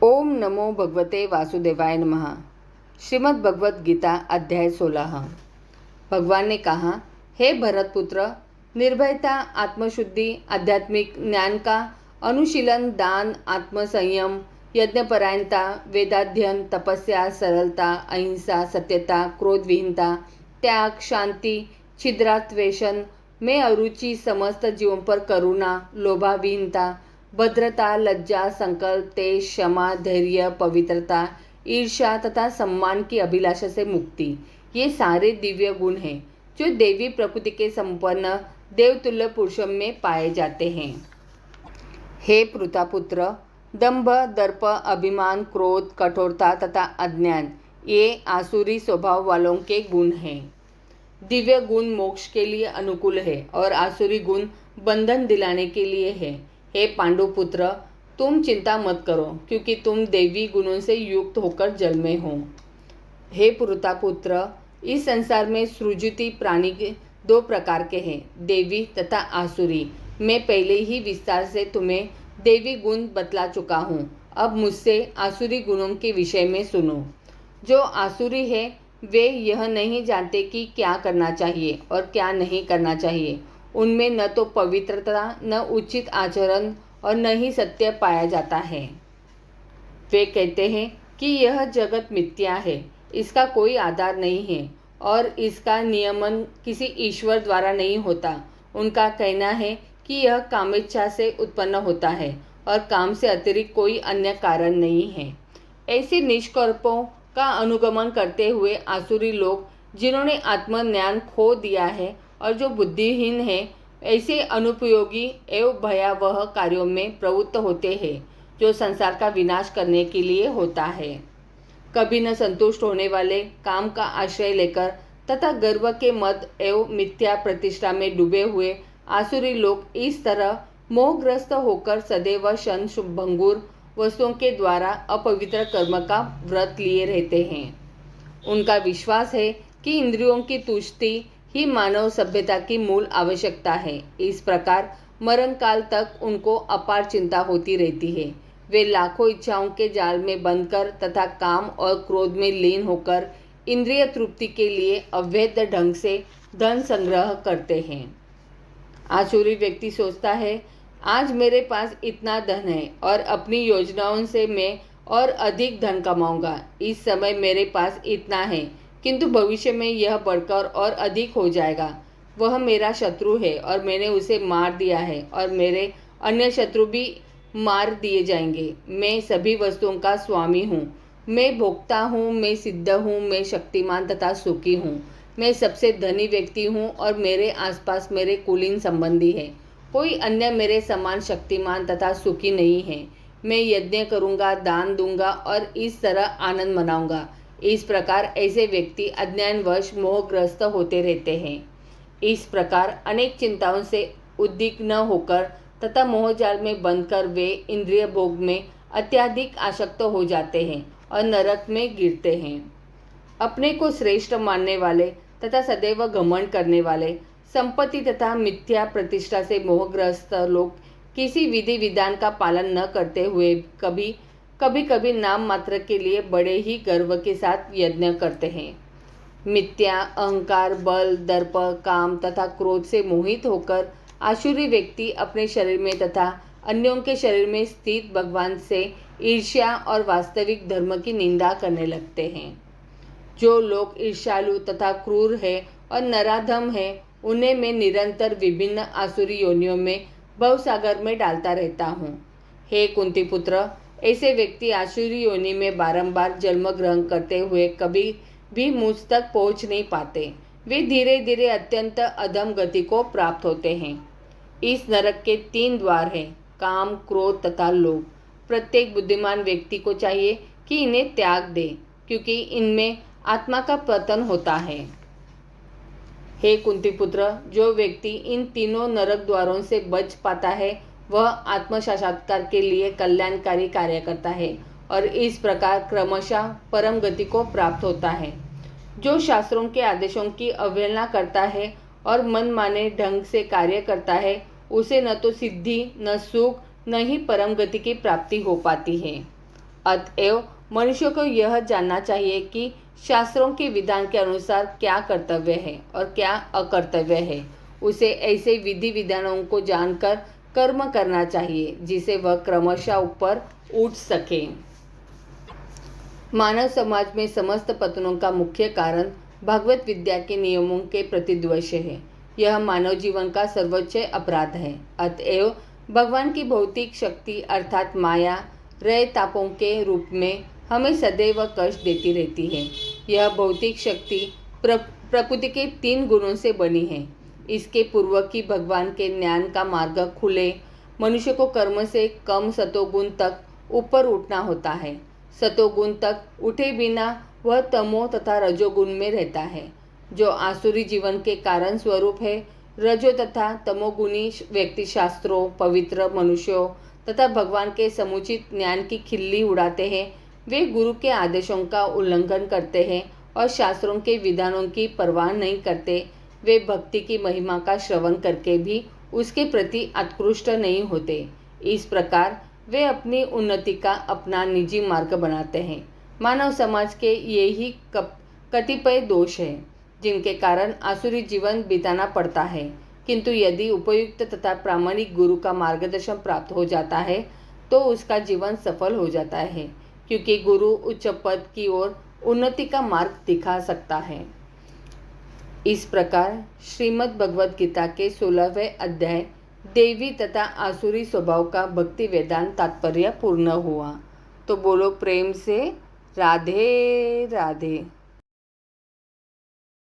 ओम नमो भगवते वासुदेवाय नमः। श्रीमद् भगवत गीता अध्याय 16। भगवान ने कहा, हे भरत पुत्र, निर्भयता, आत्मशुद्धि, आध्यात्मिक ज्ञान का अनुशीलन, दान, आत्मसंयम, यज्ञपरायणता, वेदाध्ययन, तपस्या, सरलता, अहिंसा, सत्यता, क्रोधविहीनता, त्याग, शांति, छिद्रात्वेषण में अरुचि, समस्त जीवों पर करुणा, लोभाविहीनता, भद्रता, लज्जा, संकल्प, तेज, क्षमा, धैर्य, पवित्रता, ईर्ष्या तथा सम्मान की अभिलाषा से मुक्ति, ये सारे दिव्य गुण हैं जो देवी प्रकृति के संपन्न देवतुल्य पुरुषों में पाए जाते हैं। हे पृथापुत्र, दंभ, दर्प, अभिमान, क्रोध, कठोरता तथा अज्ञान ये आसुरी स्वभाव वालों के गुण हैं। दिव्य गुण मोक्ष के लिए अनुकूल है और आसुरी गुण बंधन दिलाने के लिए है। हे पांडुपुत्र, तुम चिंता मत करो, क्योंकि तुम देवी गुणों से युक्त होकर जन्मे हो। हे पृथापुत्र, इस संसार में सृजित प्राणी दो प्रकार के हैं, देवी तथा आसुरी। मैं पहले ही विस्तार से तुम्हें देवी गुण बतला चुका हूँ। अब मुझसे आसुरी गुणों के विषय में सुनो। जो आसुरी है वे यह नहीं जानते कि क्या करना चाहिए और क्या नहीं करना चाहिए। उनमें न तो पवित्रता, न उचित आचरण और न ही सत्य पाया जाता है। वे कहते हैं कि यह जगत मिथ्या है, इसका कोई आधार नहीं है और इसका नियमन किसी ईश्वर द्वारा नहीं होता। उनका कहना है कि यह कामेच्छा से उत्पन्न होता है और काम से अतिरिक्त कोई अन्य कारण नहीं है। ऐसे निष्कल्पों का अनुगमन करते हुए आसुरी लोग, जिन्होंने आत्मज्ञान खो दिया है और जो बुद्धिहीन हैं, ऐसे अनुपयोगी एवं भयावह कार्यों में प्रवृत्त होते हैं जो संसार का विनाश करने के लिए होता है। कभी न संतुष्ट होने वाले काम का आश्रय लेकर तथा गर्व के मद एवं मिथ्या प्रतिष्ठा में डूबे हुए आसुरी लोग इस तरह मोहग्रस्त होकर सदैव क्षण भंगुर वस्तुओं के द्वारा अपवित्र कर्म का व्रत लिए रहते हैं। उनका विश्वास है कि इंद्रियों की तुष्टि ही मानव सभ्यता की मूल आवश्यकता है। इस प्रकार मरण काल तक उनको अपार चिंता होती रहती है। वे लाखों इच्छाओं के जाल में बंधकर तथा काम और क्रोध में लीन होकर इंद्रिय तृप्ति के लिए अवैध ढंग से धन संग्रह करते हैं। आसुरी व्यक्ति सोचता है, आज मेरे पास इतना धन है और अपनी योजनाओं से मैं और अधिक धन कमाऊंगा। इस समय मेरे पास इतना है, किंतु भविष्य में यह बढ़कर और अधिक हो जाएगा। वह मेरा शत्रु है और मैंने उसे मार दिया है और मेरे अन्य शत्रु भी मार दिए जाएंगे। मैं सभी वस्तुओं का स्वामी हूँ, मैं भोक्ता हूँ, मैं सिद्ध हूँ, मैं शक्तिमान तथा सुखी हूँ, मैं सबसे धनी व्यक्ति हूँ और मेरे आसपास मेरे कुलीन संबंधी हैं। कोई अन्य मेरे समान शक्तिमान तथा सुखी नहीं है। मैं यज्ञ करूँगा, दान दूंगा और इस तरह आनंद मनाऊंगा। इस प्रकार ऐसे व्यक्ति अज्ञानवश मोहग्रस्त होते रहते हैं। इस प्रकार अनेक चिंताओं से उद्विग्न होकर तथा मोहजाल में बंधकर वे इंद्रिय भोग में अत्यधिक आसक्त हो जाते हैं और नरक में गिरते हैं। अपने को श्रेष्ठ मानने वाले तथा सदैव घमंड करने वाले, संपत्ति तथा मिथ्या प्रतिष्ठा से मोहग्रस्त लोग किसी विधि विधान का पालन न करते हुए कभी नाम मात्र के लिए बड़े ही गर्व के साथ यज्ञ करते हैं। मिथ्या, अहंकार, बल, दर्प, काम तथा क्रोध से मोहित होकर आसुरी व्यक्ति अपने शरीर में तथा अन्यों के शरीर में स्थित भगवान से ईर्ष्या और वास्तविक धर्म की निंदा करने लगते हैं। जो लोग ईर्ष्यालु तथा क्रूर है और नराधम है, उन्हें मैं निरंतर विभिन्न आसुरी योनियों में भवसागर में डालता रहता हूँ। हे कुंती पुत्र, ऐसे व्यक्ति आसुरी योनि में बारंबार जन्म ग्रहण करते हुए कभी भी मुझ तक पहुँच नहीं पाते। वे धीरे धीरे अत्यंत अधम गति को प्राप्त होते हैं। इस नरक के 3 द्वार हैं, काम, क्रोध तथा लोभ। प्रत्येक बुद्धिमान व्यक्ति को चाहिए कि इन्हें त्याग दे, क्योंकि इनमें आत्मा का पतन होता है। हे कुंती पुत्र, जो व्यक्ति इन तीनों नरक द्वारों से बच पाता है वह आत्म साक्षात्कार के लिए कल्याणकारी कार्य करता है और इस प्रकार क्रमशः परम गति को प्राप्त होता है। जो शास्त्रों के आदेशों की अवहेलना करता है और मन माने ढंग से कार्य करता है, उसे न तो सिद्धि, न सुख, न ही परम गति की प्राप्ति हो पाती है। अतएव मनुष्य को यह जानना चाहिए कि शास्त्रों के विधान के अनुसार क्या कर्तव्य है और क्या अकर्तव्य है। उसे ऐसे विधि विधानों को जानकर कर्म करना चाहिए जिसे वह क्रमशः ऊपर उठ सके। मानव समाज में समस्त पतनों का मुख्य कारण भगवत विद्या के नियमों के प्रति द्वेष है। यह मानव जीवन का सर्वोच्च अपराध है। अतएव भगवान की भौतिक शक्ति अर्थात माया रय तापों के रूप में हमें सदैव कष्ट देती रहती है। यह भौतिक शक्ति प्रकृति के 3 गुणों से बनी है। इसके पूर्व की भगवान के ज्ञान का मार्ग खुले मनुष्य को कर्म से कम सतोगुण तक ऊपर उठना होता है। सतोगुण तक उठे बिना वह तमो तथा रजोगुण में रहता है, जो आसुरी जीवन के कारण स्वरूप है। रजो तथा तमोगुणी व्यक्ति शास्त्रों, पवित्र मनुष्यों तथा भगवान के समुचित ज्ञान की खिल्ली उड़ाते हैं। वे गुरु के आदेशों का उल्लंघन करते हैं और शास्त्रों के विधानों की परवाह नहीं करते। वे भक्ति की महिमा का श्रवण करके भी उसके प्रति उत्कृष्ट नहीं होते। इस प्रकार वे अपनी उन्नति का अपना निजी मार्ग बनाते हैं। मानव समाज के यही कतिपय दोष हैं जिनके कारण आसुरी जीवन बिताना पड़ता है। किंतु यदि उपयुक्त तथा प्रामाणिक गुरु का मार्गदर्शन प्राप्त हो जाता है तो उसका जीवन सफल हो जाता है, क्योंकि गुरु उच्च पद की ओर उन्नति का मार्ग दिखा सकता है। इस प्रकार श्रीमद् भगवद गीता के 16वें अध्याय देवी तथा आसुरी स्वभाव का भक्ति वेदांत तात्पर्य पूर्ण हुआ। तो बोलो प्रेम से राधे राधे।